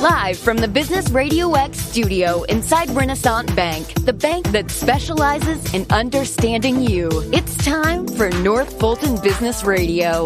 Live from the Business RadioX studio inside Renaissance Bank, the bank that specializes in understanding you. It's time for North Fulton Business Radio.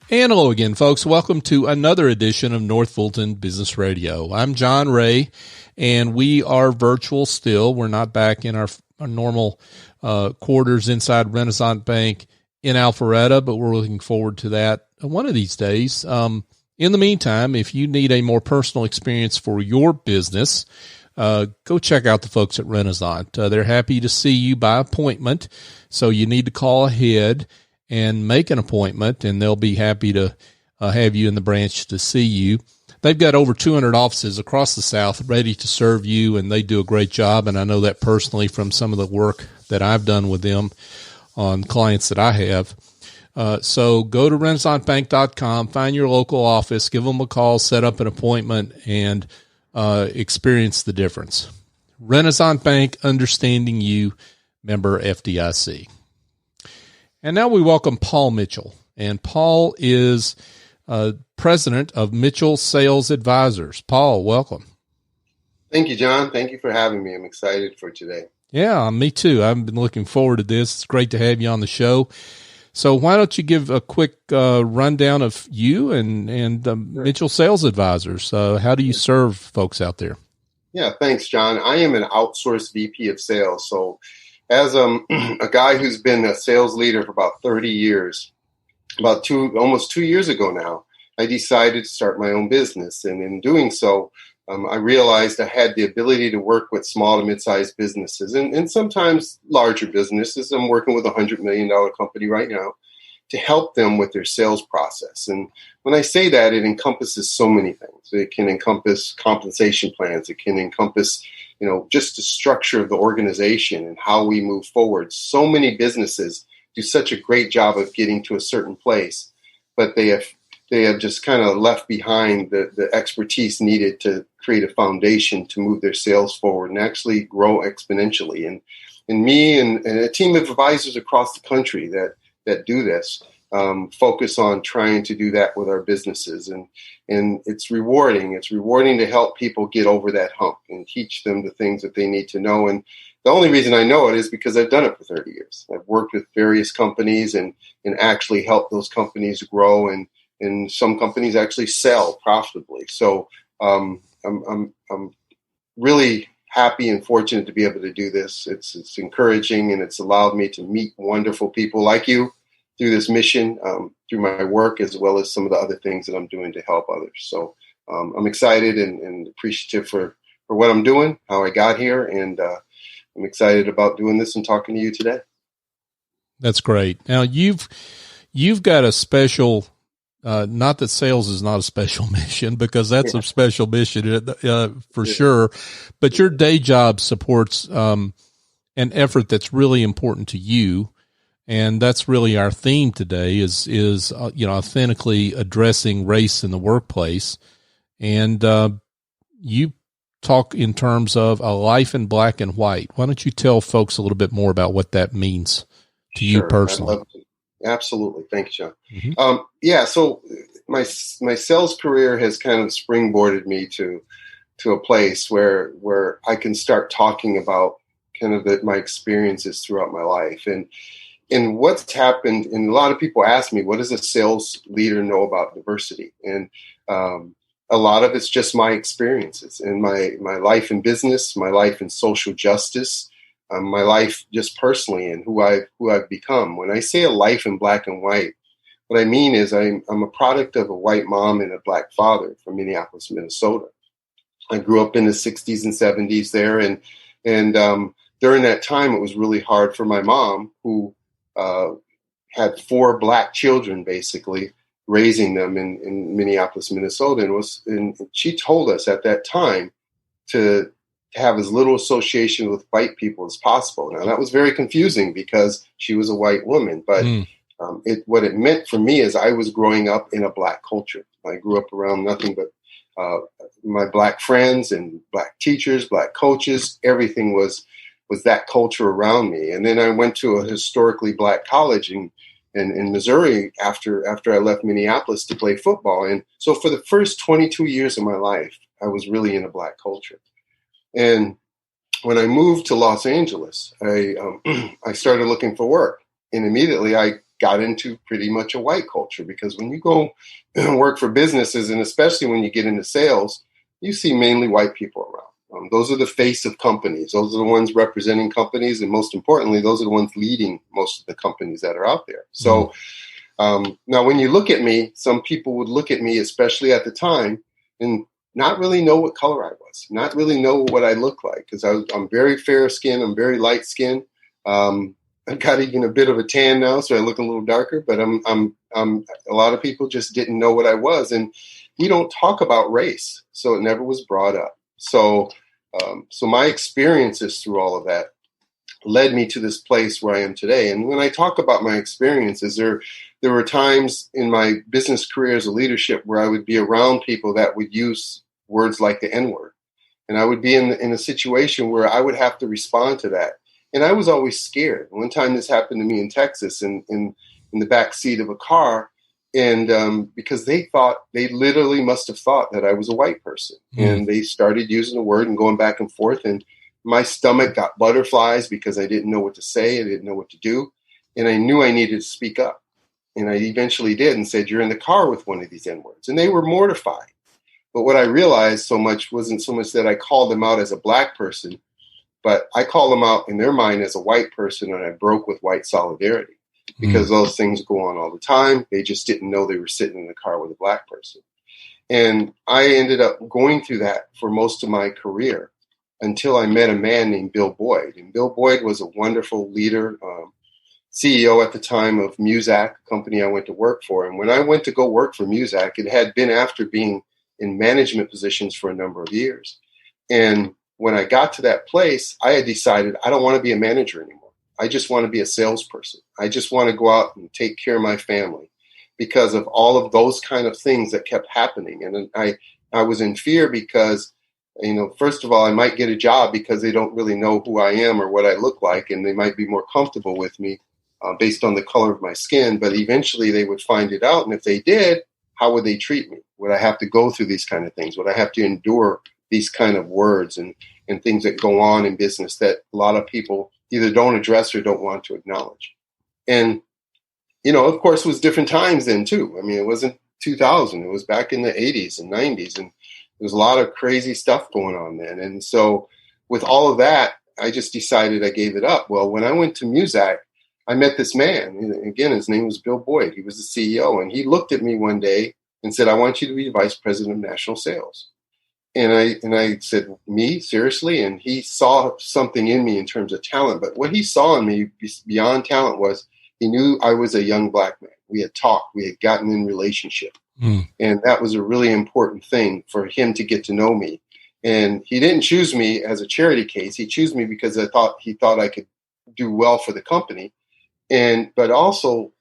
And hello again, folks. Welcome to another edition of North Fulton Business Radio. I'm John Ray, and we are virtual still. We're not back in our normal quarters inside Renaissance Bank in Alpharetta, but we're looking forward to that one of these days. In the meantime, if you need a more personal experience for your business, go check out the folks at Renaissance. They're happy to see you by appointment, so you need to call ahead and make an appointment, and they'll be happy to have you in the branch to see you. They've got over 200 offices across the South ready to serve you, and they do a great job, and I know that personally from some of the work that I've done with them on clients that I have. So go to renaissancebank.com, find your local office, give them a call, set up an appointment, and experience the difference. Renaissance Bank, understanding you, member FDIC. And now we welcome Paul Mitchell. And Paul is president of Mitchell Sales Advisors. Paul, welcome. Thank you, John. Thank you for having me. I'm excited for today. Yeah, me too. I've been looking forward to this. It's great to have you on the show. So why don't you give a quick rundown of you and Mitchell Sales Advisors? How do you serve folks out there? Yeah, thanks, John. I am an outsourced VP of sales. So as a guy who's been a sales leader for about 30 years, almost 2 years ago now, I decided to start my own business. And in doing so, I realized I had the ability to work with small to mid-sized businesses and sometimes larger businesses. I'm working with a $100 million company right now to help them with their sales process. And when I say that, it encompasses so many things. It can encompass compensation plans. It can encompass, just the structure of the organization and how we move forward. So many businesses do such a great job of getting to a certain place, but they have just kind of left behind the expertise needed to create a foundation to move their sales forward and actually grow exponentially. And me and a team of advisors across the country that do this focus on trying to do that with our businesses. And it's rewarding. It's rewarding to help people get over that hump and teach them the things that they need to know. And the only reason I know it is because I've done it for 30 years. I've worked with various companies and actually helped those companies grow, and some companies actually sell profitably. So I'm really happy and fortunate to be able to do this. It's encouraging, and it's allowed me to meet wonderful people like you through this mission, through my work, as well as some of the other things that I'm doing to help others. So I'm excited and appreciative for what I'm doing, how I got here, and I'm excited about doing this and talking to you today. That's great. Now you've got a special. Not that sales is not a special mission, because that's a special mission for sure. But your day job supports an effort that's really important to you, and that's really our theme today. Is authentically addressing race in the workplace, and you talk in terms of a life in black and white. Why don't you tell folks a little bit more about what that means to you personally? Absolutely. Thank you, John. Mm-hmm. So my sales career has kind of springboarded me to a place where I can start talking about kind of my experiences throughout my life. And what's happened, and a lot of people ask me, what does a sales leader know about diversity? And a lot of it's just my experiences and my life in business, my life in social justice, my life just personally, and who I've become. When I say a life in black and white, what I mean is I'm a product of a white mom and a black father from Minneapolis, Minnesota. I grew up in the 60s and 70s there, and during that time, it was really hard for my mom, who had 4 black children, basically raising them in Minneapolis, Minnesota, and she told us at that time to have as little association with white people as possible. Now, that was very confusing because she was a white woman, but what it meant for me is I was growing up in a black culture. I grew up around nothing but my black friends and black teachers, black coaches. Everything was that culture around me. And then I went to a historically black college, and in Missouri after I left Minneapolis to play football. And so for the first 22 years of my life, I was really in a Black culture. And when I moved to Los Angeles, I started looking for work. And immediately I got into pretty much a white culture, because when you go work for businesses, and especially when you get into sales, you see mainly white people around. Those are the face of companies. Those are the ones representing companies. And most importantly, those are the ones leading most of the companies that are out there. So now when you look at me, some people would look at me, especially at the time, and not really know what color I was, not really know what I look like, because I'm very fair skinned. I'm very light skinned. I've got even a bit of a tan now, so I look a little darker, but I'm a lot of people just didn't know what I was. And we don't talk about race, so it never was brought up. So my experiences through all of that led me to this place where I am today. And when I talk about my experiences, there were times in my business career as a leadership where I would be around people that would use words like the N-word. And I would be in a situation where I would have to respond to that. And I was always scared. One time this happened to me in Texas in the back seat of a car. And because they literally must have thought that I was a white person. And they started using the word and going back and forth. And my stomach got butterflies because I didn't know what to say. I didn't know what to do. And I knew I needed to speak up. And I eventually did and said, "You're in the car with one of these N-words." And they were mortified. But what I realized wasn't so much that I called them out as a Black person, but I called them out in their mind as a white person, and I broke with white solidarity. Because those things go on all the time. They just didn't know they were sitting in the car with a Black person. And I ended up going through that for most of my career until I met a man named Bill Boyd. And Bill Boyd was a wonderful leader, CEO at the time of Muzak, a company I went to work for. And when I went to go work for Muzak, it had been after being in management positions for a number of years. And when I got to that place, I had decided I don't want to be a manager anymore. I just want to be a salesperson. I just want to go out and take care of my family because of all of those kind of things that kept happening. And I was in fear because, first of all, I might get a job because they don't really know who I am or what I look like, and they might be more comfortable with me based on the color of my skin. But eventually they would find it out. And if they did, how would they treat me? Would I have to go through these kind of things? Would I have to endure these kind of words and things that go on in business that a lot of people either don't address or don't want to acknowledge? And, of course, it was different times then, too. I mean, it wasn't 2000. It was back in the 80s and 90s. And there was a lot of crazy stuff going on then. And so with all of that, I just decided I gave it up. Well, when I went to Muzak, I met this man. And again, his name was Bill Boyd. He was the CEO. And he looked at me one day and said, "I want you to be vice president of national sales." And I said, "Me? Seriously?" And he saw something in me in terms of talent. But what he saw in me beyond talent was he knew I was a young Black man. We had talked. We had gotten in relationship. And that was a really important thing for him to get to know me. And he didn't choose me as a charity case. He chose me because he thought I could do well for the company. But also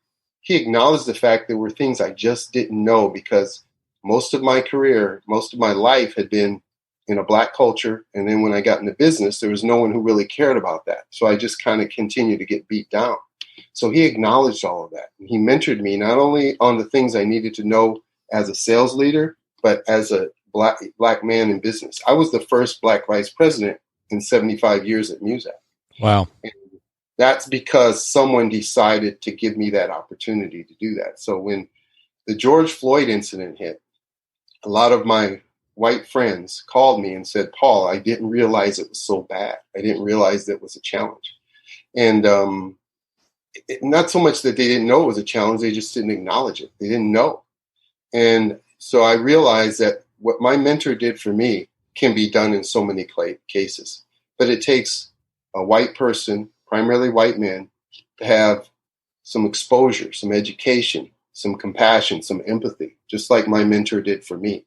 he acknowledged the fact there were things I just didn't know because most of my career, most of my life had been in a Black culture. And then when I got into business, there was no one who really cared about that. So I just kind of continued to get beat down. So he acknowledged all of that. And he mentored me not only on the things I needed to know as a sales leader, but as a Black man in business. I was the first Black vice president in 75 years at Muzak. Wow. And that's because someone decided to give me that opportunity to do that. So when the George Floyd incident hit, a lot of my white friends called me and said, "Paul, I didn't realize it was so bad. I didn't realize that it was a challenge." And not so much that they didn't know it was a challenge, they just didn't acknowledge it. They didn't know. And so I realized that what my mentor did for me can be done in so many cases. But it takes a white person, primarily white men, to have some exposure, some education, some compassion, some empathy, just like my mentor did for me,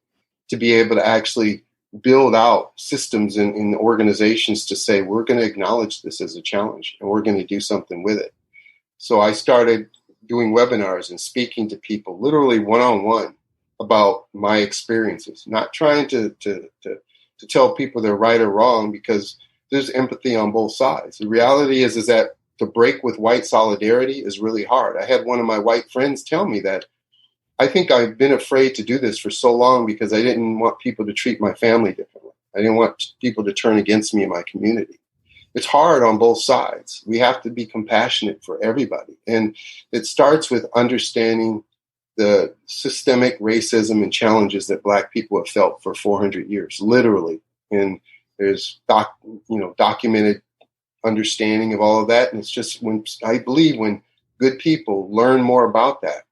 to be able to actually build out systems in organizations to say, we're going to acknowledge this as a challenge and we're going to do something with it. So I started doing webinars and speaking to people literally one-on-one about my experiences, not trying to tell people they're right or wrong, because there's empathy on both sides. The reality is that to break with white solidarity is really hard. I had one of my white friends tell me that I think I've been afraid to do this for so long because I didn't want people to treat my family differently. I didn't want people to turn against me in my community. It's hard on both sides. We have to be compassionate for everybody. And it starts with understanding the systemic racism and challenges that Black people have felt for 400 years, literally. And there's documented understanding of all of that. And it's just I believe when good people learn more about that,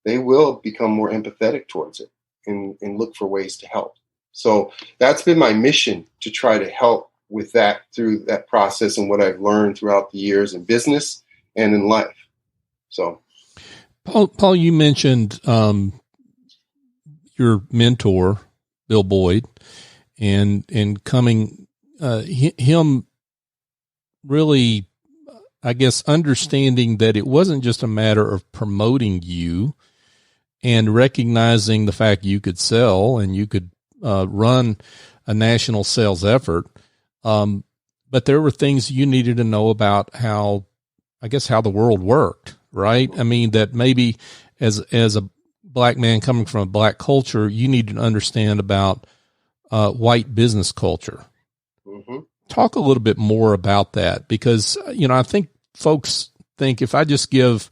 they will become more empathetic towards it and look for ways to help. So that's been my mission, to try to help with that through that process and what I've learned throughout the years in business and in life. So, Paul, you mentioned your mentor, Bill Boyd, and coming him really, I guess, understanding that it wasn't just a matter of promoting you and recognizing the fact you could sell and you could run a national sales effort. But there were things you needed to know about how the world worked, right? I mean, that maybe as a Black man coming from a Black culture, you needed to understand about white business culture. Mm-hmm. Talk a little bit more about that, because, I think folks think if I just give,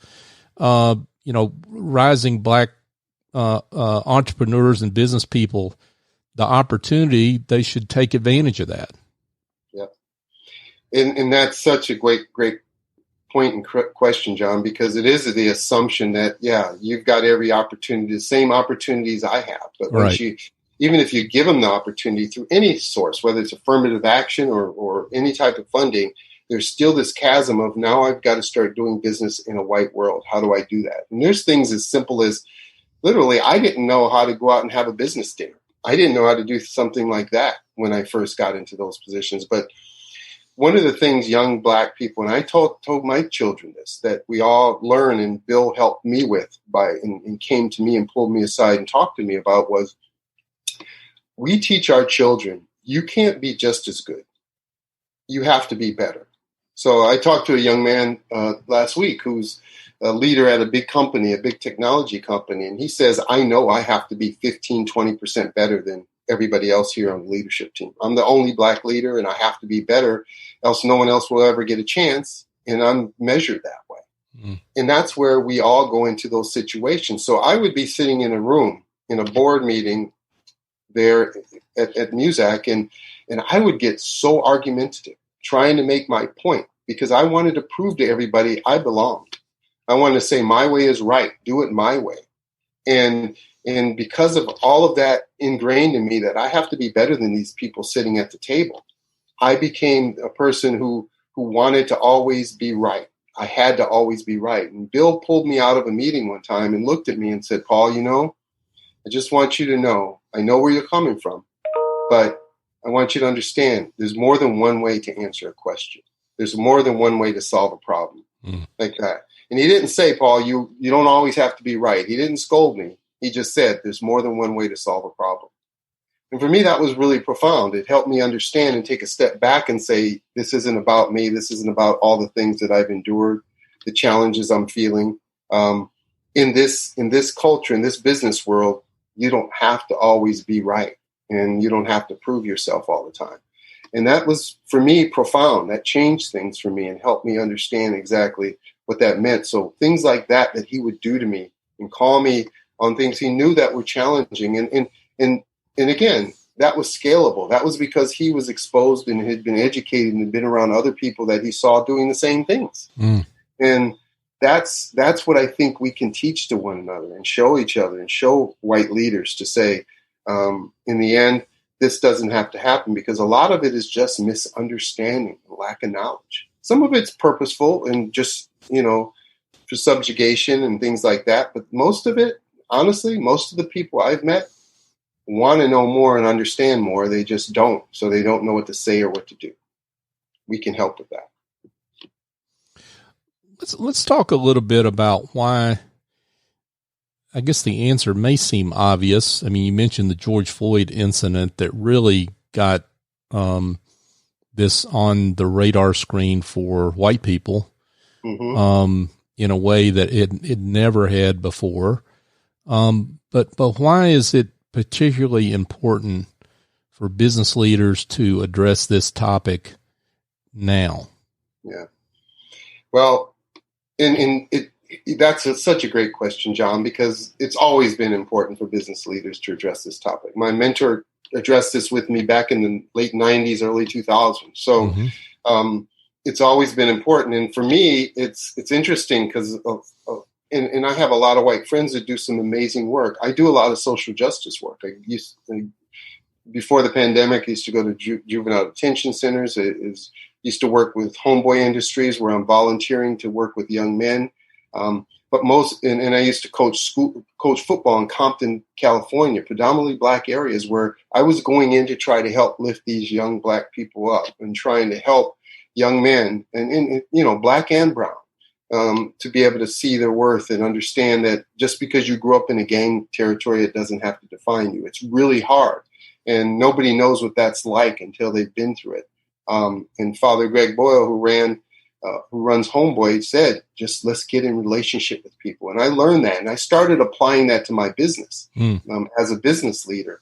rising Black entrepreneurs and business people the opportunity, they should take advantage of that. Yeah. And that's such a great point and question, John, because it is the assumption that, you've got every opportunity, the same opportunities I have. But once even if you give them the opportunity through any source, whether it's affirmative action or any type of funding, there's still this chasm of, now I've got to start doing business in a white world. How do I do that? And there's things as simple as, literally, I didn't know how to go out and have a business dinner. I didn't know how to do something like that when I first got into those positions. But one of the things young Black people, and I told my children this, that we all learn, and Bill helped me with and came to me and pulled me aside and talked to me about, was we teach our children, you can't be just as good. You have to be better. So I talked to a young man last week who's a leader at a big company, a big technology company. And he says, I know I have to be 15, 20% better than everybody else here on the leadership team. I'm the only Black leader and I have to be better, else no one else will ever get a chance. And I'm measured that way. Mm. And that's where we all go into those situations. So I would be sitting in a room in a board meeting there at Muzak, and I would get so argumentative trying to make my point, because I wanted to prove to everybody I belonged. I wanted to say my way is right, do it my way. And because of all of that ingrained in me, that I have to be better than these people sitting at the table, I became a person who wanted to always be right. I had to always be right. And Bill pulled me out of a meeting one time and looked at me and said, Paul, I just want you to know, I know where you're coming from, but I want you to understand there's more than one way to answer a question. There's more than one way to solve a problem, like that. And he didn't say, Paul, you don't always have to be right. He didn't scold me. He just said, there's more than one way to solve a problem. And for me, that was really profound. It helped me understand and take a step back and say, this isn't about me. This isn't about all the things that I've endured, the challenges I'm feeling. In this culture, in this business world, you don't have to always be right, and you don't have to prove yourself all the time. And that was, for me, profound. That changed things for me and helped me understand exactly what that meant. So things like that he would do to me and call me on things he knew that were challenging. And again, that was scalable. That was because he was exposed and had been educated and had been around other people that he saw doing the same things. Mm. And that's what I think we can teach to one another and show each other and show white leaders to say, in the end, this doesn't have to happen, because a lot of it is just misunderstanding, lack of knowledge. Some of it's purposeful and just, for subjugation and things like that. But most of it, honestly, most of the people I've met want to know more and understand more. They just don't. So they don't know what to say or what to do. We can help with that. Let's talk a little bit about why. I guess the answer may seem obvious. I mean, you mentioned the George Floyd incident that really got this on the radar screen for white people. in a way that it never had before. But why is it particularly important for business leaders to address this topic now? Yeah. Well, that's such a great question, John, because it's always been important for business leaders to address this topic. My mentor addressed this with me back in the late 90s, early 2000s. So it's always been important. And for me, it's interesting because and I have a lot of white friends that do some amazing work. I do a lot of social justice work. Before the pandemic, I used to go to juvenile detention centers. Used to work with Homeboy Industries, where I'm volunteering to work with young men. But I used to coach football in Compton, California, predominantly Black areas, where I was going in to try to help lift these young Black people up and trying to help young men and Black and brown, to be able to see their worth and understand that just because you grew up in a gang territory, it doesn't have to define you. It's really hard, and nobody knows what that's like until they've been through it. And Father Greg Boyle, who runs Homeboy, said, just let's get in relationship with people. And I learned that, and I started applying that to my business as a business leader,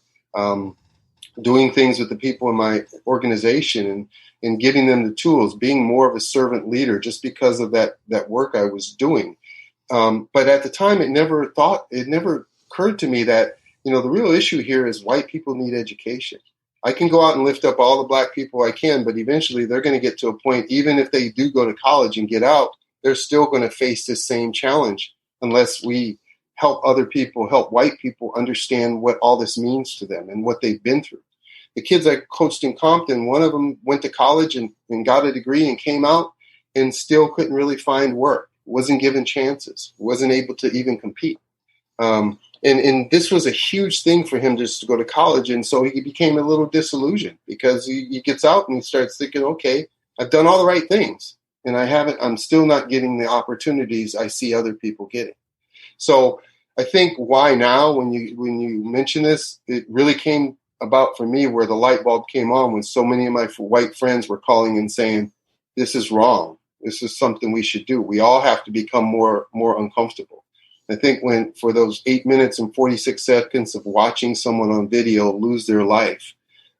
doing things with the people in my organization and giving them the tools, being more of a servant leader just because of that work I was doing. But at the time, it never occurred to me that, the real issue here is white people need education. I can go out and lift up all the Black people I can, but eventually they're going to get to a point, even if they do go to college and get out, they're still going to face this same challenge unless we help white people understand what all this means to them and what they've been through. The kids I coached in Compton, one of them went to college and got a degree and came out and still couldn't really find work, wasn't given chances, wasn't able to even compete. And this was a huge thing for him just to go to college. And so he became a little disillusioned because he gets out and he starts thinking, okay, I've done all the right things and I'm still not getting the opportunities I see other people getting. So I think why now, when you mention this, it really came about for me where the light bulb came on when so many of my white friends were calling and saying, this is wrong. This is something we should do. We all have to become more uncomfortable. I think for those 8 minutes and 46 seconds of watching someone on video lose their life,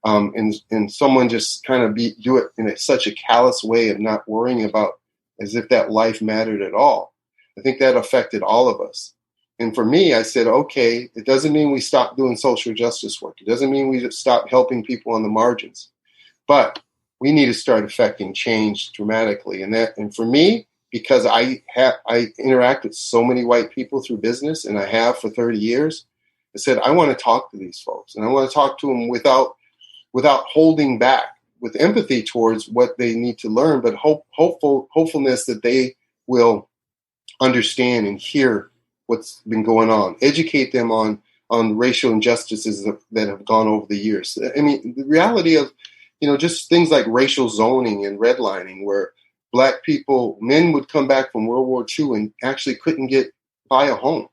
and someone just kind of do it in such a callous way of not worrying about as if that life mattered at all, I think that affected all of us. And for me, I said, okay, it doesn't mean we stop doing social justice work. It doesn't mean we stop helping people on the margins, but we need to start affecting change dramatically. And for me, because I interact with so many white people through business, and I have for 30 years, I said, I want to talk to these folks, and I want to talk to them without holding back, with empathy towards what they need to learn, but hopefulness that they will understand and hear what's been going on, educate them on racial injustices that have gone over the years. I mean, the reality of, just things like racial zoning and redlining, where Black people, men would come back from World War II and actually couldn't buy a home.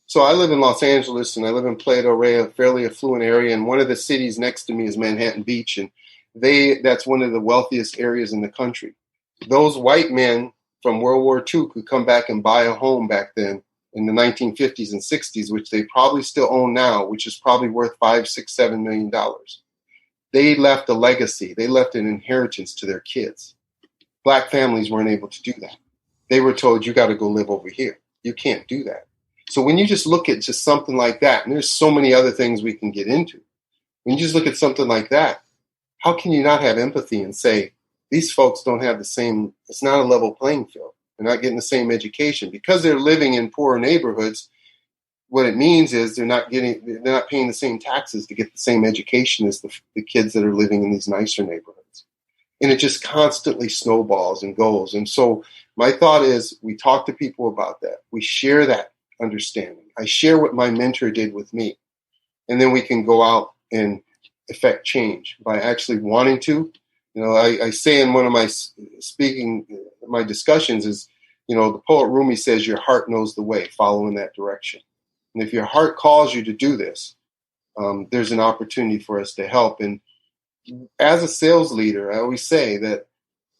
So I live in Los Angeles and I live in Playa del Rey, a fairly affluent area. And one of the cities next to me is Manhattan Beach. And that's one of the wealthiest areas in the country. Those white men from World War II could come back and buy a home back then in the 1950s and 60s, which they probably still own now, which is probably worth $5, $6, $7 million. They left a legacy. They left an inheritance to their kids. Black families weren't able to do that. They were told, you got to go live over here. You can't do that. So when you just look at just something like that, and there's so many other things we can get into, when you just look at something like that, how can you not have empathy and say, these folks don't have the same, it's not a level playing field. They're not getting the same education. Because they're living in poorer neighborhoods, what it means is they're not paying the same taxes to get the same education as the kids that are living in these nicer neighborhoods. And it just constantly snowballs and goes. And so my thought is we talk to people about that. We share that understanding. I share what my mentor did with me. And then we can go out and affect change by actually wanting to. I say in one of my my discussions is, the poet Rumi says, your heart knows the way, follow in that direction. And if your heart calls you to do this, there's an opportunity for us to help. And as a sales leader, I always say that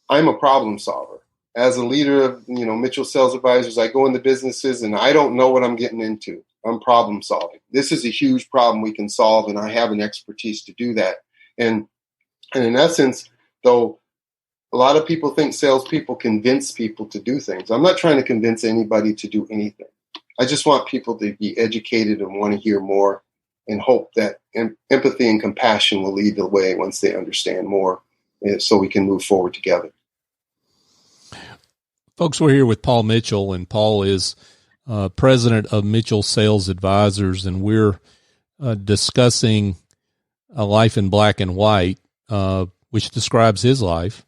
I'm a problem solver. as a leader of, Mitchell Sales Advisors, I go into businesses and I don't know what I'm getting into. I'm problem solving. This is a huge problem we can solve, and I have an expertise to do that. And in essence, though, a lot of people think salespeople convince people to do things. I'm not trying to convince anybody to do anything. I just want people to be educated and want to hear more, and hope that empathy and compassion will lead the way once they understand more, so we can move forward together. Folks, we're here with Paul Mitchell, and Paul is president of Mitchell Sales Advisors, and we're discussing A Life in Black and White, which describes his life,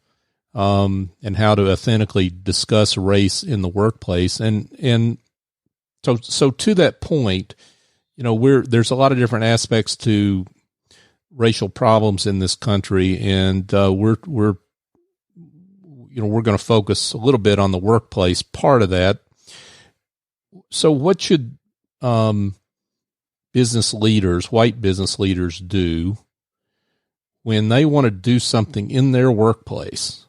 and how to authentically discuss race in the workplace. And so to that point, there's a lot of different aspects to racial problems in this country, and we're going to focus a little bit on the workplace part of that. So what should business leaders, white business leaders, do when they want to do something in their workplace?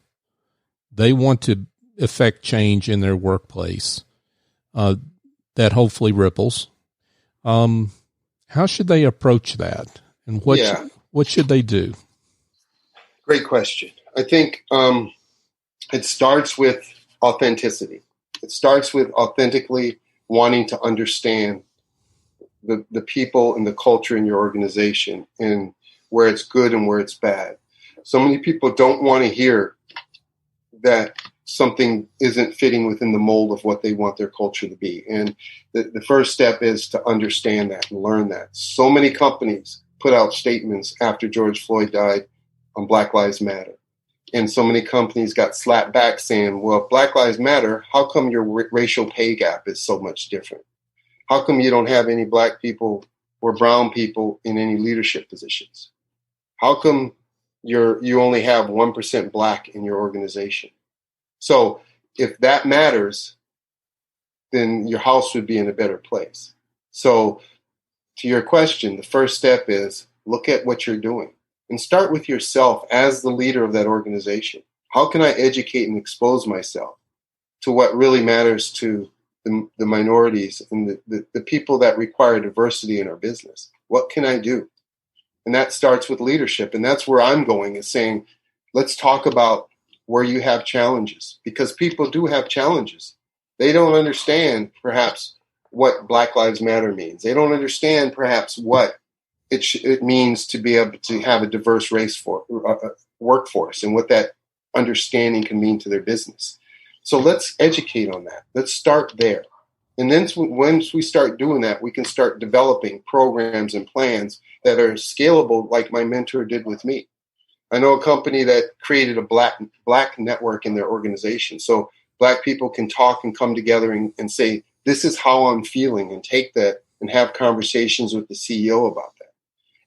They want to affect change in their workplace that hopefully ripples. How should they approach that? And what should they do? Great question. I think it starts with authenticity. It starts with authentically wanting to understand the people and the culture in your organization, and where it's good and where it's bad. So many people don't want to hear that something isn't fitting within the mold of what they want their culture to be. And the first step is to understand that and learn that. So many companies put out statements after George Floyd died on Black Lives Matter. And so many companies got slapped back saying, well, if Black Lives Matter, how come your racial pay gap is so much different? How come you don't have any Black people or brown people in any leadership positions? How come you only have 1% Black in your organization? So if that matters, then your house would be in a better place. So to your question, the first step is look at what you're doing and start with yourself as the leader of that organization. How can I educate and expose myself to what really matters to the minorities and the people that require diversity in our business? What can I do? And that starts with leadership. And that's where I'm going, is saying, let's talk about where you have challenges, because people do have challenges. They don't understand perhaps what Black Lives Matter means. They don't understand perhaps what it means to be able to have a diverse workforce and what that understanding can mean to their business. So let's educate on that. Let's start there. And then once we start doing that, we can start developing programs and plans that are scalable, like my mentor did with me. I know a company that created a black network in their organization. So Black people can talk and come together and say, this is how I'm feeling, and take that and have conversations with the CEO about that.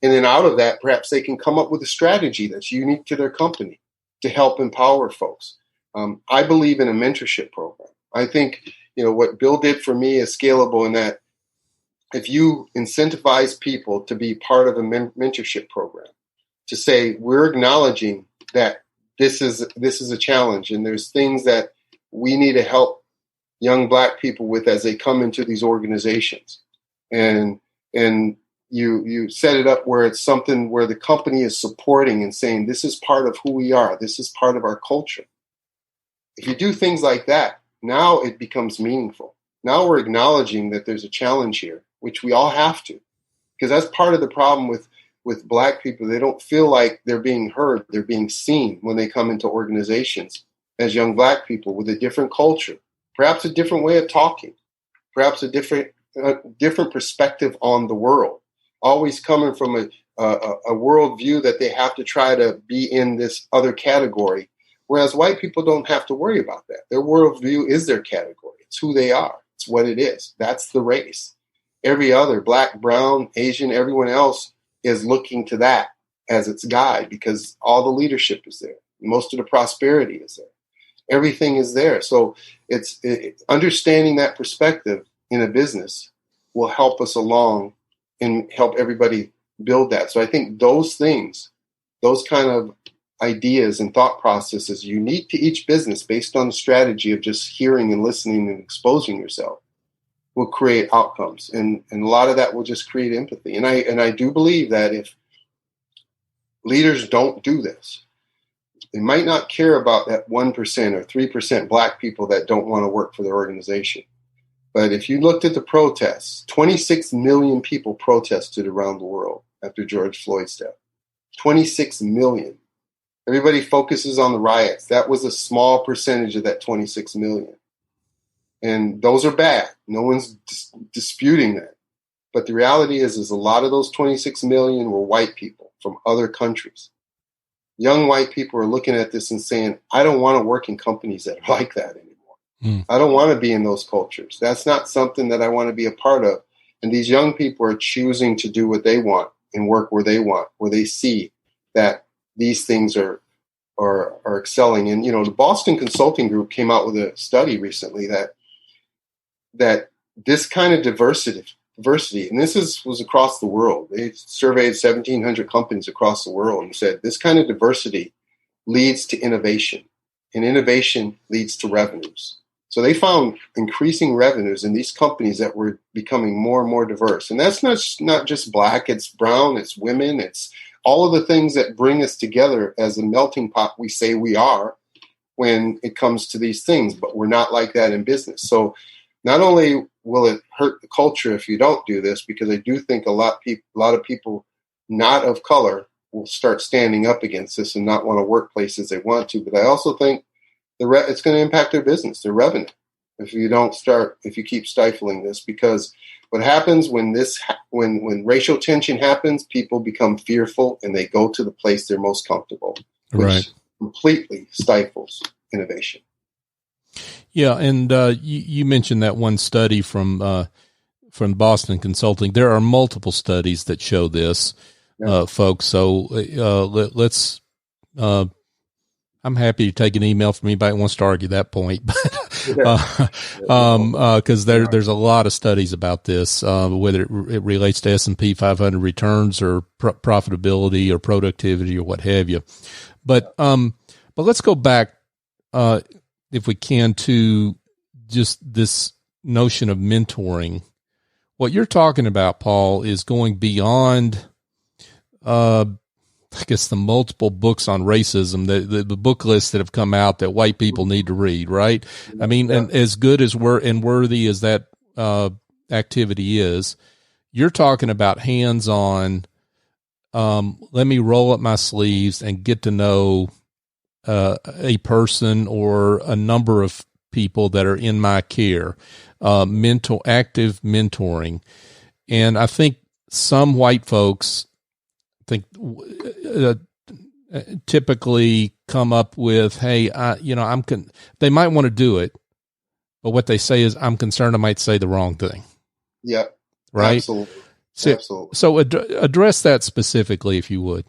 And then out of that, perhaps they can come up with a strategy that's unique to their company to help empower folks. I believe in a mentorship program. I think, what Bill did for me is scalable in that if you incentivize people to be part of a mentorship program, to say, we're acknowledging that this is a challenge, and there's things that we need to help young Black people with as they come into these organizations. And you set it up where it's something where the company is supporting and saying, this is part of who we are. This is part of our culture. If you do things like that, now it becomes meaningful. Now we're acknowledging that there's a challenge here, which we all have to, because that's part of the problem with Black people. They don't feel like they're being heard. They're being seen when they come into organizations as young Black people with a different culture, perhaps a different way of talking, perhaps a different perspective on the world, always coming from a worldview that they have to try to be in this other category, whereas white people don't have to worry about that. Their worldview is their category. It's who they are. It's what it is. That's the race. Every other, Black, brown, Asian, everyone else is looking to that as its guide, because all the leadership is there. Most of the prosperity is there. Everything is there. So it's understanding that perspective in a business will help us along and help everybody build that. So I think those things, those kind of ideas and thought processes unique to each business based on the strategy of just hearing and listening and exposing yourself will create outcomes. And a lot of that will just create empathy. And I do believe that if leaders don't do this, they might not care about that 1% or 3% Black people that don't want to work for their organization. But if you looked at the protests, 26 million people protested around the world after George Floyd's death. 26 million. Everybody focuses on the riots. That was a small percentage of that 26 million. And those are bad. No one's disputing that. But the reality is a lot of those 26 million were white people from other countries. Young white people are looking at this and saying, I don't want to work in companies that are like that anymore. I don't want to be in those cultures. That's not something that I want to be a part of. And these young people are choosing to do what they want and work where they want, where they see that these things are excelling. And, the Boston Consulting Group came out with a study recently that this kind of diversity, and this was across the world. They surveyed 1,700 companies across the world and said this kind of diversity leads to innovation, and innovation leads to revenues. So they found increasing revenues in these companies that were becoming more and more diverse. And that's not just Black, it's brown, it's women, it's all of the things that bring us together as a melting pot we say we are when it comes to these things, but we're not like that in business. So not only will it hurt the culture if you don't do this, because I do think a lot of people not of color will start standing up against this and not want to work places they want to. But I also think it's going to impact their business, their revenue, if you keep stifling this. Because what happens when racial tension happens, people become fearful and they go to the place they're most comfortable, which completely stifles innovation. Yeah, and you mentioned that one study from Boston Consulting. There are multiple studies that show this, folks. So let's. I'm happy to take an email from anybody who wants to argue that point, because there's a lot of studies about this, whether it relates to S&P 500 returns or profitability or productivity or what have you. But let's go back, if we can, to just this notion of mentoring. What you're talking about, Paul, is going beyond, I guess, the multiple books on racism, the book lists that have come out that white people need to read, right? I mean, and as good as worthy as that activity is, you're talking about hands-on, let me roll up my sleeves and get to know a person or a number of people that are in my care, active mentoring. And I think some white folks typically come up with, hey, they might want to do it, but what they say is, I'm concerned I might say the wrong thing. Yeah. Right. Absolutely. So address that specifically, if you would.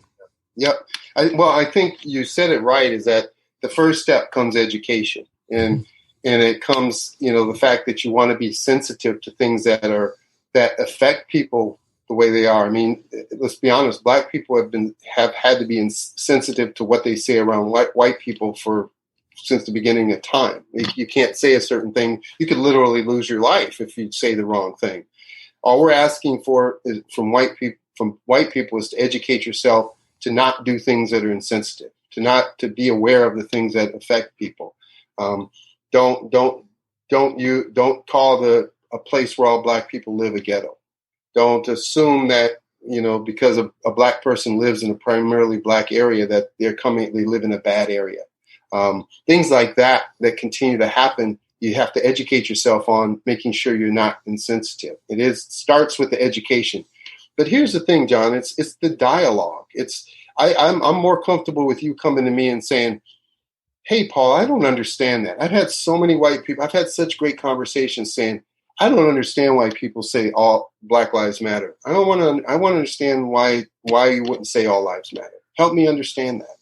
Yep. I think you said it right, is that the first step comes education, and it comes, the fact that you want to be sensitive to things that affect people the way they are. I mean, let's be honest, Black people have had to be sensitive to what they say around white people since the beginning of time. You can't say a certain thing. You could literally lose your life if you say the wrong thing. All we're asking for from white people is to educate yourself to not do things that are insensitive, to be aware of the things that affect people. Don't call a place where all Black people live a ghetto. Don't assume that, because a Black person lives in a primarily Black area, that they live in a bad area. Things like that continue to happen. You have to educate yourself on making sure you're not insensitive. Starts with the education. But here's the thing, John, it's the dialogue. I'm more comfortable with you coming to me and saying, hey, Paul, I don't understand that. I've had so many white people. I've had such great conversations saying, I don't understand why people say all Black Lives Matter. I want to understand why you wouldn't say all lives matter. Help me understand that.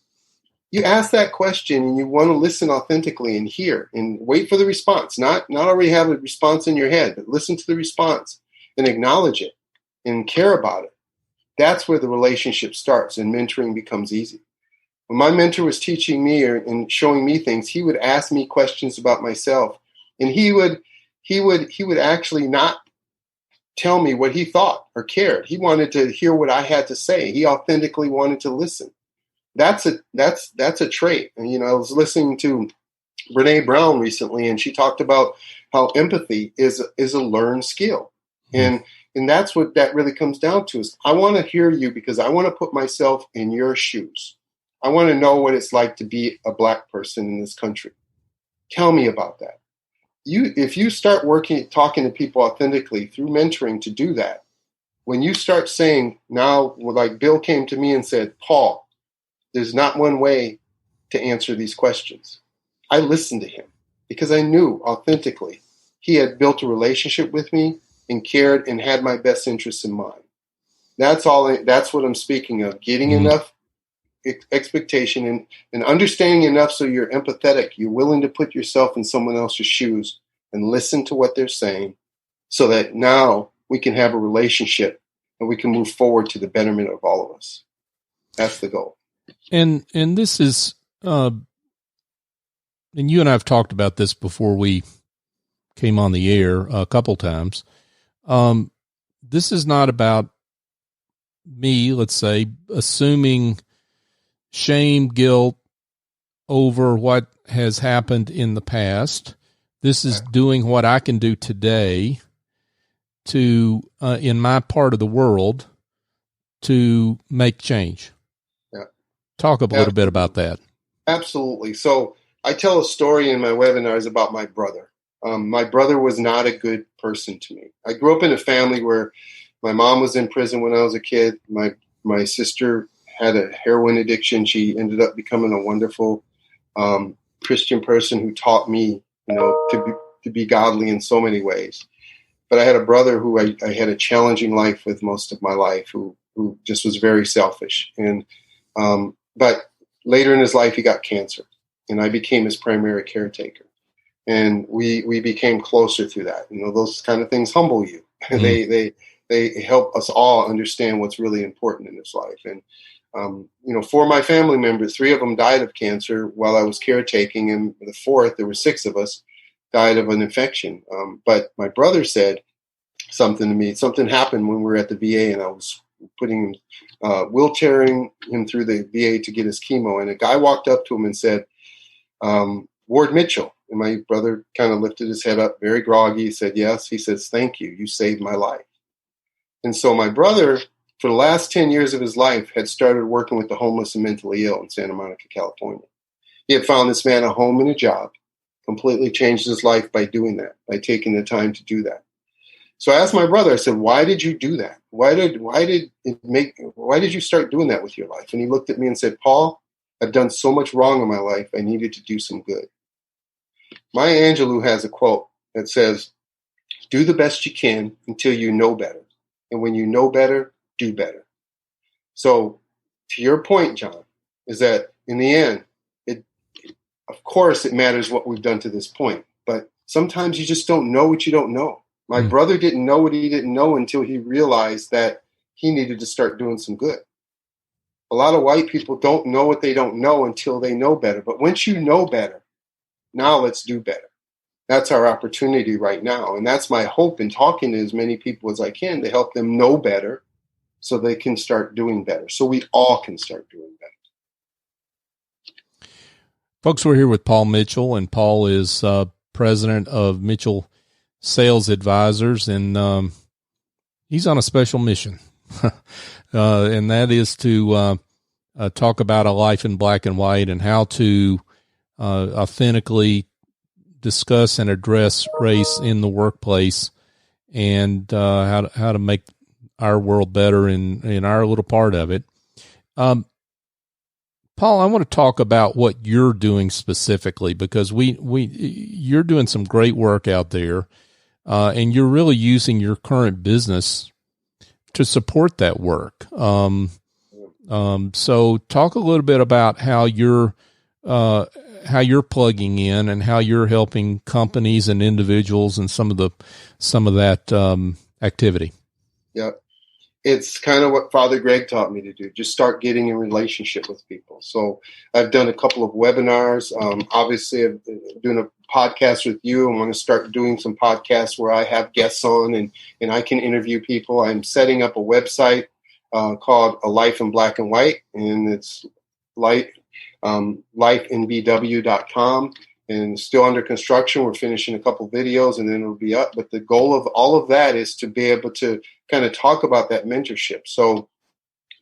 You ask that question and you want to listen authentically and hear and wait for the response, not already have a response in your head, but listen to the response and acknowledge it and care about it. That's where the relationship starts and mentoring becomes easy. When my mentor was teaching me and showing me things, he would ask me questions about myself, and he would actually not tell me what he thought or cared. He wanted to hear what I had to say. He authentically wanted to listen. That's a trait. And, I was listening to Brene Brown recently, and she talked about how empathy is a learned skill. And that's what that really comes down to is I want to hear you because I want to put myself in your shoes. I want to know what it's like to be a Black person in this country. Tell me about that. If you start talking to people authentically through mentoring to do that, when you start saying now, like Bill came to me and said, Paul, there's not one way to answer these questions. I listened to him because I knew authentically he had built a relationship with me and cared and had my best interests in mind. That's what I'm speaking of, getting enough expectation and understanding enough so you're empathetic. You're willing to put yourself in someone else's shoes and listen to what they're saying so that now we can have a relationship and we can move forward to the betterment of all of us. That's the goal. And this is, and you and I have talked about this before we came on the air a couple times. This is not about me, let's say, assuming shame, guilt over what has happened in the past. This is doing what I can do today to, in my part of the world, to make change. Yeah. Talk a little bit about that. Absolutely. So I tell a story in my webinars about my brother. My brother was not a good person to me. I grew up in a family where my mom was in prison when I was a kid. My sister had a heroin addiction. She ended up becoming a wonderful Christian person who taught me, to be godly in so many ways. But I had a brother who I had a challenging life with most of my life, who just was very selfish. And but later in his life, he got cancer, and I became his primary caretaker. And we became closer through that. Those kind of things humble you. Mm-hmm. They help us all understand what's really important in this life. And for my family members, 3 of them died of cancer while I was caretaking, and the 4th, there were 6 of us, died of an infection. But my brother said something to me. Something happened when we were at the VA, and I was putting wheelchairing him through the VA to get his chemo. And a guy walked up to him and said, Ward Mitchell. And my brother kind of lifted his head up, very groggy. He said, yes. He says, thank you. You saved my life. And so my brother, for the last 10 years of his life, had started working with the homeless and mentally ill in Santa Monica, California. He had found this man a home and a job, completely changed his life by doing that, by taking the time to do that. So I asked my brother, I said, why did you do that? Why did you start doing that with your life? And he looked at me and said, Paul, I've done so much wrong in my life. I needed to do some good. Maya Angelou has a quote that says, do the best you can until you know better. And when you know better, do better. So to your point, John, is that in the end, of course it matters what we've done to this point, but sometimes you just don't know what you don't know. My brother didn't know what he didn't know until he realized that he needed to start doing some good. A lot of white people don't know what they don't know until they know better. But once you know better, now let's do better. That's our opportunity right now. And that's my hope in talking to as many people as I can to help them know better so they can start doing better. So we all can start doing better. Folks, we're here with Paul Mitchell, and Paul is president of Mitchell Sales Advisors, and he's on a special mission, and that is to talk about a life in black and white and how to authentically discuss and address race in the workplace, and how to make our world better in our little part of it. Paul, I want to talk about what you're doing specifically, because you're doing some great work out there, and you're really using your current business to support that work. So talk a little bit about how you're plugging in and how you're helping companies and individuals and some of that activity. Yeah. it's kind of what Father Greg taught me to do. Just start getting in relationship with people. So I've done a couple of webinars. Obviously, I'm doing a podcast with you. I want to start doing some podcasts where I have guests on and I can interview people. I'm setting up a website called A Life in Black and White, and it's lifeinbw.com. And still under construction. We're finishing a couple videos and then it'll be up. But the goal of all of that is to be able to kind of talk about that mentorship. So,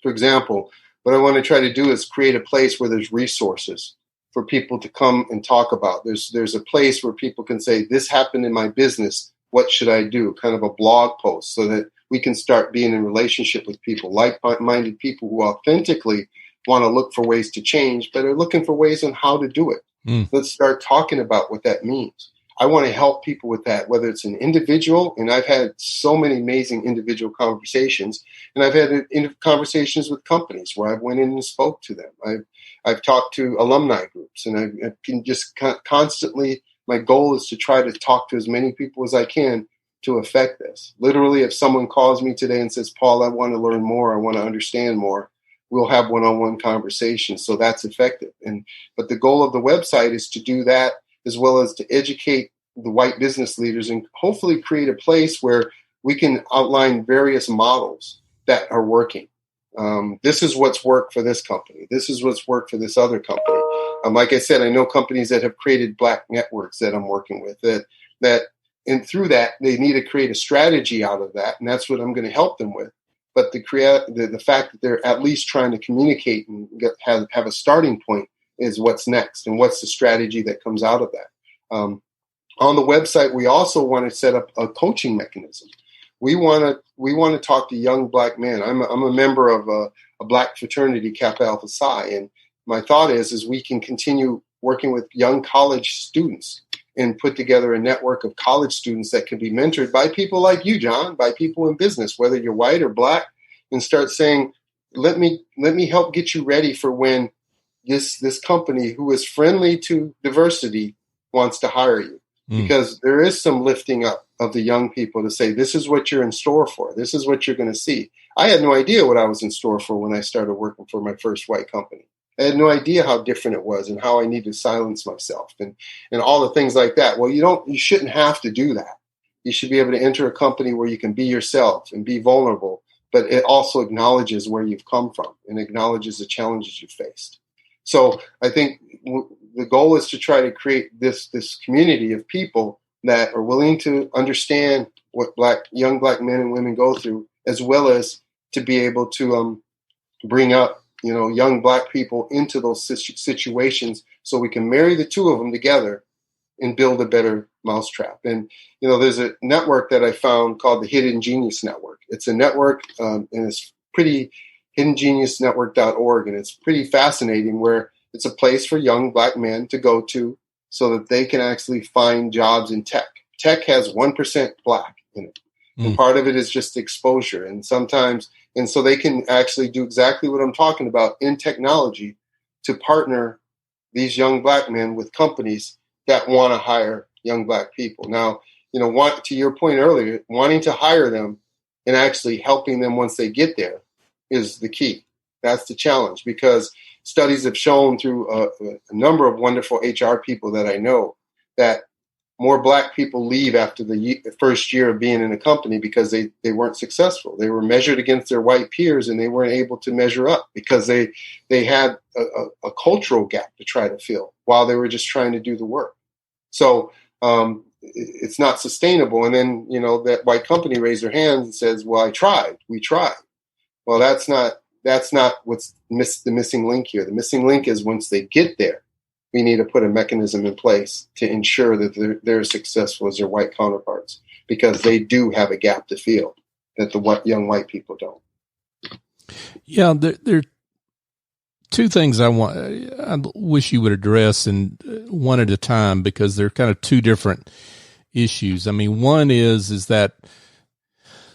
for example, what I want to try to do is create a place where there's resources for people to come and talk about. There's a place where people can say, this happened in my business. What should I do? Kind of a blog post so that we can start being in relationship with people, like-minded people who authentically want to look for ways to change, but are looking for ways on how to do it. Let's start talking about what that means. I want to help people with that, whether it's an individual, and I've had so many amazing individual conversations, and I've had conversations with companies where I've went in and spoke to them. I've talked to alumni groups, and I can just constantly, my goal is to try to talk to as many people as I can to affect this. Literally, if someone calls me today and says, Paul, I want to learn more, I want to understand more, we'll have one-on-one conversations. So that's effective. But the goal of the website is to do that, as well as to educate the white business leaders and hopefully create a place where we can outline various models that are working. This is what's worked for this company. This is what's worked for this other company. Like I said, I know companies that have created black networks that I'm working with and through that, they need to create a strategy out of that. And that's what I'm going to help them with. But the fact that they're at least trying to communicate and have a starting point is what's next and what's the strategy that comes out of that. On the website, we also want to set up a coaching mechanism. We want to talk to young black men. I'm a member of a black fraternity, Kappa Alpha Psi, and my thought is we can continue working with young college students and put together a network of college students that can be mentored by people like you, John, by people in business, whether you're white or black, and start saying, let me help get you ready for when this company who is friendly to diversity wants to hire you. Because there is some lifting up of the young people to say, this is what you're in store for. This is what you're going to see. I had no idea what I was in store for when I started working for my first white company. I had no idea how different it was and how I needed to silence myself and all the things like that. Well, you shouldn't have to do that. You should be able to enter a company where you can be yourself and be vulnerable, but it also acknowledges where you've come from and acknowledges the challenges you faced. So I think the goal is to try to create this community of people that are willing to understand what young black men and women go through, as well as to be able to bring up young black people into those situations so we can marry the two of them together and build a better mousetrap. And, there's a network that I found called the Hidden Genius Network. It's a network, and it's pretty hiddengeniusnetwork.org. And it's pretty fascinating, where it's a place for young black men to go to so that they can actually find jobs in tech. Tech has 1% black in it. And part of it is just exposure. And so they can actually do exactly what I'm talking about in technology to partner these young black men with companies that want to hire young black people. Now, to your point earlier, wanting to hire them and actually helping them once they get there is the key. That's the challenge, because studies have shown through a number of wonderful HR people that I know that more black people leave after the first year of being in a company because they weren't successful. They were measured against their white peers and they weren't able to measure up because they had a cultural gap to try to fill while they were just trying to do the work. So it's not sustainable. And then, that white company raised their hands and says, well, we tried. Well, that's not what's the missing link here. The missing link is once they get there, we need to put a mechanism in place to ensure that they're as successful as their white counterparts, because they do have a gap to fill that the young white people don't. Yeah, there are two things I wish you would address, and one at a time, because they're kind of two different issues. I mean, one is that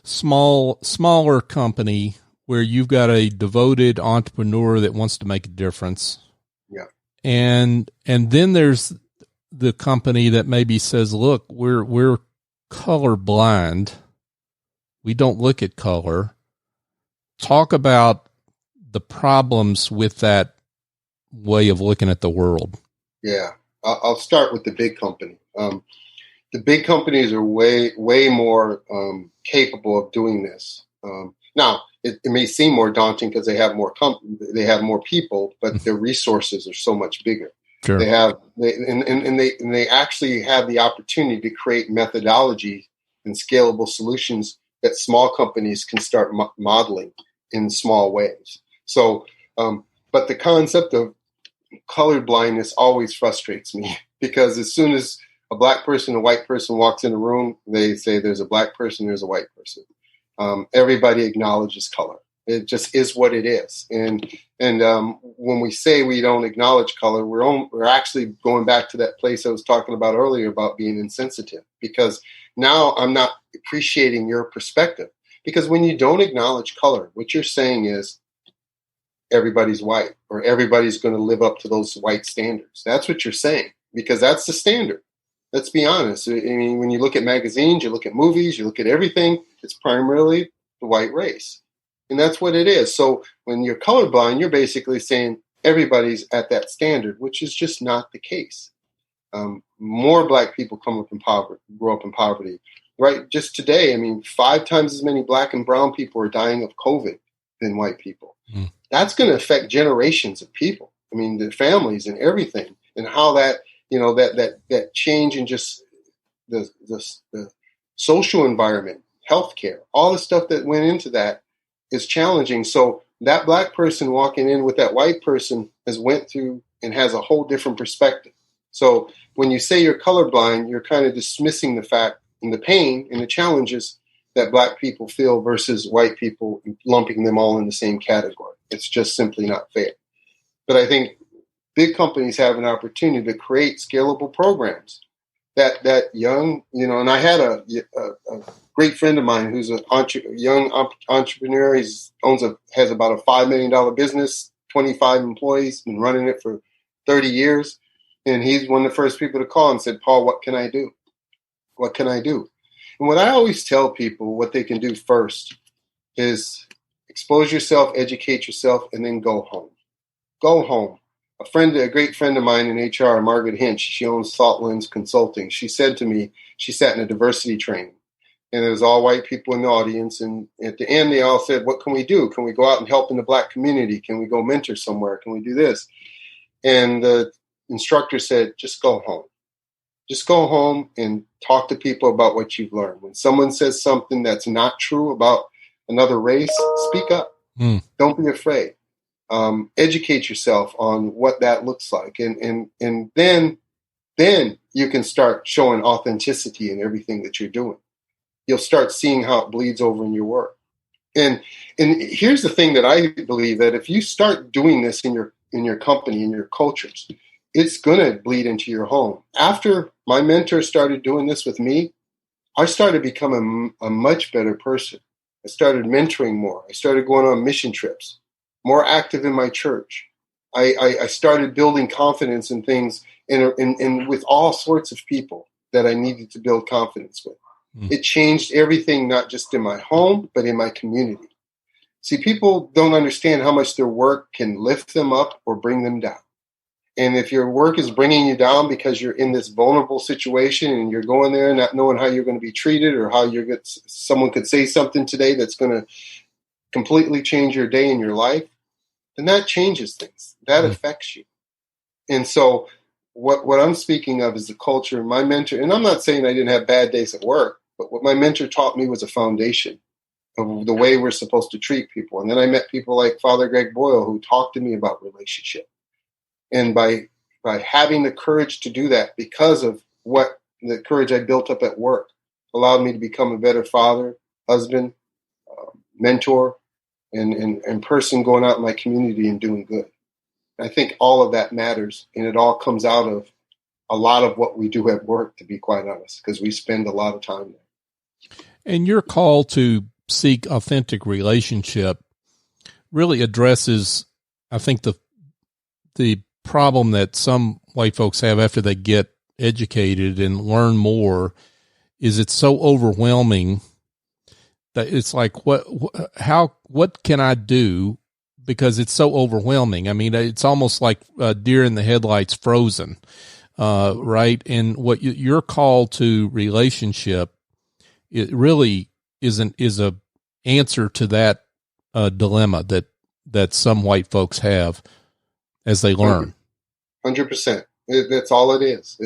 smaller company where you've got a devoted entrepreneur that wants to make a difference. Yeah. And then there's the company that maybe says, look, we're colorblind. We don't look at color. talk about the problems with that way of looking at the world. Yeah, I'll start with the big company. The big companies are way more capable of doing this. Now, it may seem more daunting because they have more they have more people, but their resources are so much bigger. Sure. They actually have the opportunity to create methodology and scalable solutions that small companies can start modeling in small ways. So, but the concept of colorblindness always frustrates me because as soon as a black person, a white person walks in a room, they say there's a black person, there's a white person. Everybody acknowledges color. It just is what it is. And when we say we don't acknowledge color, we're actually going back to that place I was talking about earlier about being insensitive, because now I'm not appreciating your perspective. Because when you don't acknowledge color, what you're saying is everybody's white or everybody's going to live up to those white standards. That's what you're saying, because that's the standard. Let's be honest. I mean, when you look at magazines, you look at movies, you look at everything, it's primarily the white race. And that's what it is. So when you're colorblind, you're basically saying everybody's at that standard, which is just not the case. More black people grow up in poverty. Right? Just today, I mean, 5 times as many black and brown people are dying of COVID than white people. Mm. That's going to affect generations of people. I mean, their families and everything, and how that, that change in just the social environment, healthcare, all the stuff that went into that is challenging. So that black person walking in with that white person has went through and has a whole different perspective. So when you say you're colorblind, you're kind of dismissing the fact and the pain and the challenges that black people feel versus white people, lumping them all in the same category. It's just simply not fair. But I think big companies have an opportunity to create scalable programs that young, and I had a great friend of mine who's a young entrepreneur. He has about a $5 million business, 25 employees, been running it for 30 years. And he's one of the first people to call and said, Paul, what can I do? What can I do? And what I always tell people what they can do first is expose yourself, educate yourself, and then go home. Go home. A great friend of mine in HR, Margaret Hinch, she owns Saltlands Consulting. She said to me, she sat in a diversity training, and there was all white people in the audience. And at the end, they all said, what can we do? Can we go out and help in the black community? Can we go mentor somewhere? Can we do this? And the instructor said, just go home. Just go home and talk to people about what you've learned. When someone says something that's not true about another race, speak up. Don't be afraid. Educate yourself on what that looks like. And then you can start showing authenticity in everything that you're doing. You'll start seeing how it bleeds over in your work. And here's the thing that I believe, that if you start doing this in your company, in your cultures, it's going to bleed into your home. After my mentor started doing this with me, I started becoming a much better person. I started mentoring more. I started going on mission trips, more active in my church. I started building confidence in things and with all sorts of people that I needed to build confidence with. It changed everything, not just in my home, but in my community. See, people don't understand how much their work can lift them up or bring them down. And if your work is bringing you down because you're in this vulnerable situation and you're going there not knowing how you're going to be treated, or how someone could say something today that's going to completely change your day and your life, then that changes things. That affects you. And so what I'm speaking of is the culture. My mentor, and I'm not saying I didn't have bad days at work, but what my mentor taught me was a foundation of the way we're supposed to treat people. And then I met people like Father Greg Boyle, who talked to me about relationship. And by having the courage to do that, because of what the courage I built up at work, allowed me to become a better father, husband, mentor, and person going out in my community and doing good. I think all of that matters, and it all comes out of a lot of what we do at work, to be quite honest, because we spend a lot of time there. And your call to seek authentic relationship really addresses, I think, the problem that some white folks have after they get educated and learn more is it's so overwhelming it's like, what can I do? Because it's so overwhelming. I mean, it's almost like deer in the headlights, frozen, right? And what your call to relationship, it really is a answer to that dilemma that some white folks have as they learn. 100%. That's all it is.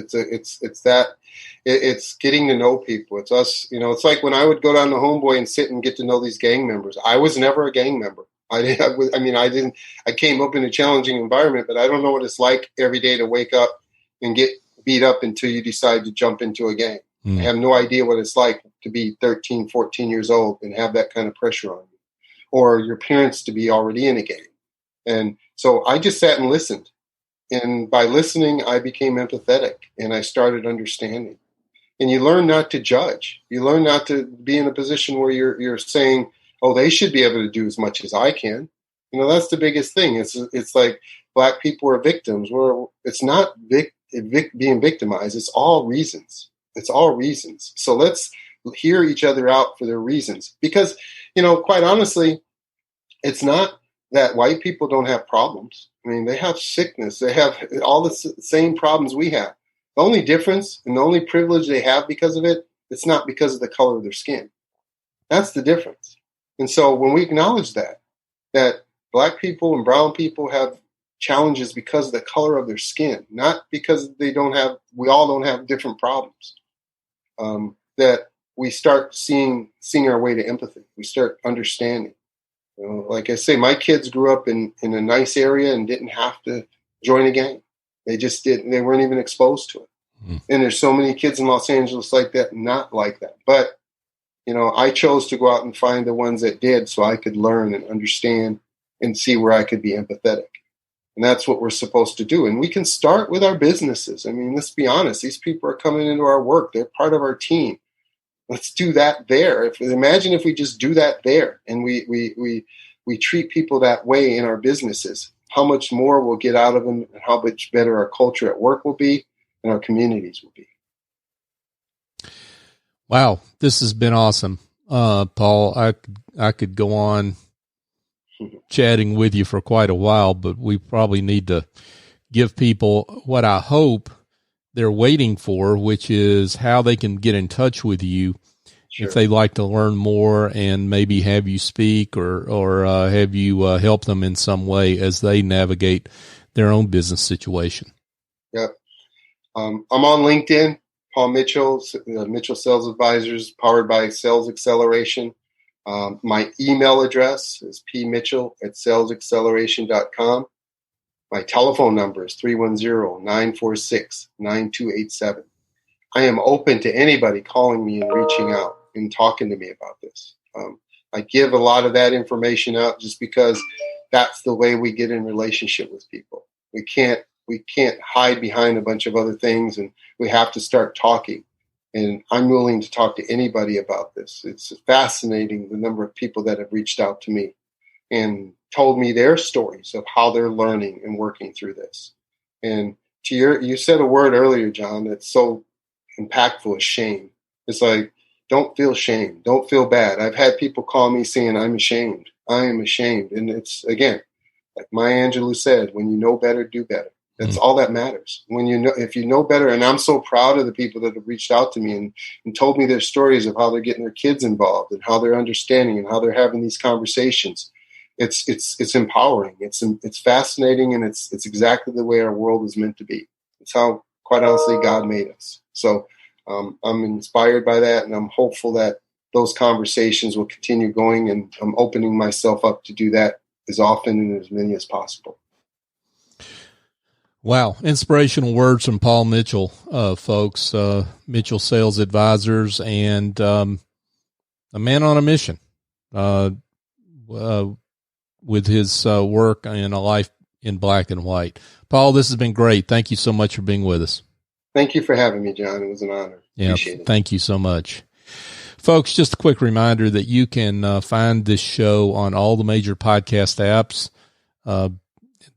It's getting to know people. It's us. It's like when I would go down to Homeboy and sit and get to know these gang members. I was never a gang member. I came up in a challenging environment, but I don't know what it's like every day to wake up and get beat up until you decide to jump into a gang. I have no idea what it's like to be 13, 14 years old and have that kind of pressure on you, or your parents to be already in a gang. And so I just sat and listened. And by listening, I became empathetic and I started understanding. And you learn not to judge. You learn not to be in a position where you're saying, oh, they should be able to do as much as I can. That's the biggest thing. It's like Black people are victims. It's not being victimized. It's all reasons. It's all reasons. So let's hear each other out for their reasons. Because, quite honestly, it's not that white people don't have problems. I mean, they have sickness. They have all the same problems we have. The only difference and the only privilege they have because of it, it's not because of the color of their skin. That's the difference. And so when we acknowledge that Black people and brown people have challenges because of the color of their skin, not because we all don't have different problems, that we start seeing our way to empathy. We start understanding. Like I say, my kids grew up in a nice area and didn't have to join a gang. They just didn't. They weren't even exposed to it. And there's so many kids in Los Angeles like that, not like that. But I chose to go out and find the ones that did so I could learn and understand and see where I could be empathetic. And that's what we're supposed to do. And we can start with our businesses. I mean, let's be honest. These people are coming into our work. They're part of our team. Let's do that there. Imagine if we just do that there and we treat people that way in our businesses, how much more we'll get out of them and how much better our culture at work will be and our communities will be. Wow, this has been awesome. Paul, I could go on chatting with you for quite a while, but we probably need to give people what I hope they're waiting for, which is how they can get in touch with you if they'd like to learn more and maybe have you speak or have you help them in some way as they navigate their own business situation. Yep. I'm on LinkedIn. Paul Mitchell, Mitchell Sales Advisors, powered by Sales Acceleration. My email address is pmitchell@salesacceleration.com. My telephone number is 310-946-9287. I am open to anybody calling me and reaching out and talking to me about this. I give a lot of that information out just because that's the way we get in relationship with people. We can't hide behind a bunch of other things, and we have to start talking. And I'm willing to talk to anybody about this. It's fascinating, the number of people that have reached out to me and told me their stories of how they're learning and working through this. And you said a word earlier, John, that's so impactful, is shame. It's like, don't feel shame. Don't feel bad. I've had people call me saying, I'm ashamed. I am ashamed. And it's, again, like Maya Angelou said, when you know better, do better. That's all that matters. If you know better, and I'm so proud of the people that have reached out to me and told me their stories of how they're getting their kids involved and how they're understanding and how they're having these conversations. It's empowering. It's fascinating, and it's exactly the way our world is meant to be. It's how, quite honestly, God made us. So I'm inspired by that, and I'm hopeful that those conversations will continue going, and I'm opening myself up to do that as often and as many as possible. Wow. Inspirational words from Paul Mitchell, folks, Mitchell Sales Advisors, and a man on a mission with his work and a life in black and white. Paul, this has been great. Thank you so much for being with us. Thank you for having me, John. It was an honor. Yeah, appreciate it. Thank you so much. Folks, just a quick reminder that you can find this show on all the major podcast apps.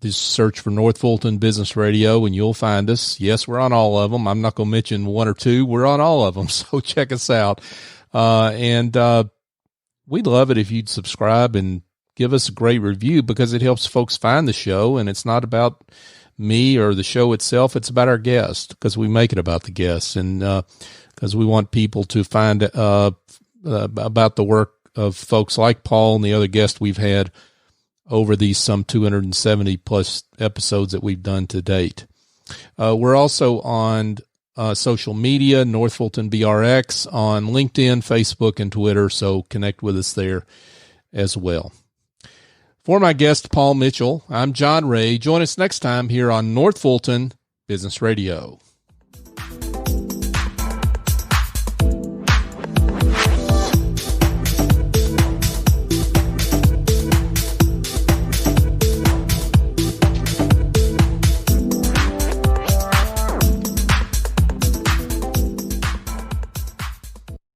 Just search for North Fulton Business Radio and you'll find us. Yes, we're on all of them. I'm not going to mention one or two. We're on all of them. So check us out. And we'd love it if you'd subscribe and give us a great review, because it helps folks find the show. And it's not about me or the show itself. It's about our guests, because we make it about the guests, and because we want people to find about the work of folks like Paul and the other guests we've had over these some 270 plus episodes that we've done to date. We're also on social media, North Fulton BRX, on LinkedIn, Facebook, and Twitter, so connect with us there as well. For my guest, Paul Mitchell, I'm John Ray. Join us next time here on North Fulton Business Radio.